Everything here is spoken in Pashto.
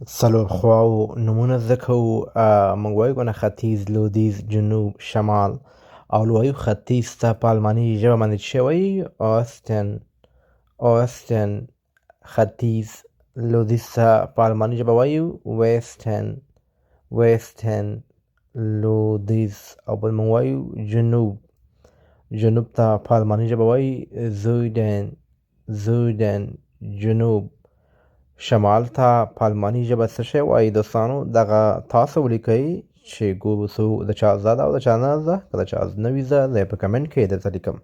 څلور خواوو نومونه زده کوو. موږ وایو کنه ختیځ، لویدیځ، جنوب، شمال. او وایو ختیځ ته په الماني ژبه باندې څه وایي؟ اوستن. ختیځ. لویدیځ ته په الماني ژبه وایو ویستن. لویدیځ. او بل موږ وایو جنوب ته په الماني ژبه وایي زویدن. جنوب. شمال ته په الماني ژبه څه شی وایي دوستانو؟ دغه تاسو ولیکئ چې ګورو د چا زده ده او د چا نه زده. که د چا نه وي زده زه یې په کمنټ کې درته لیکم.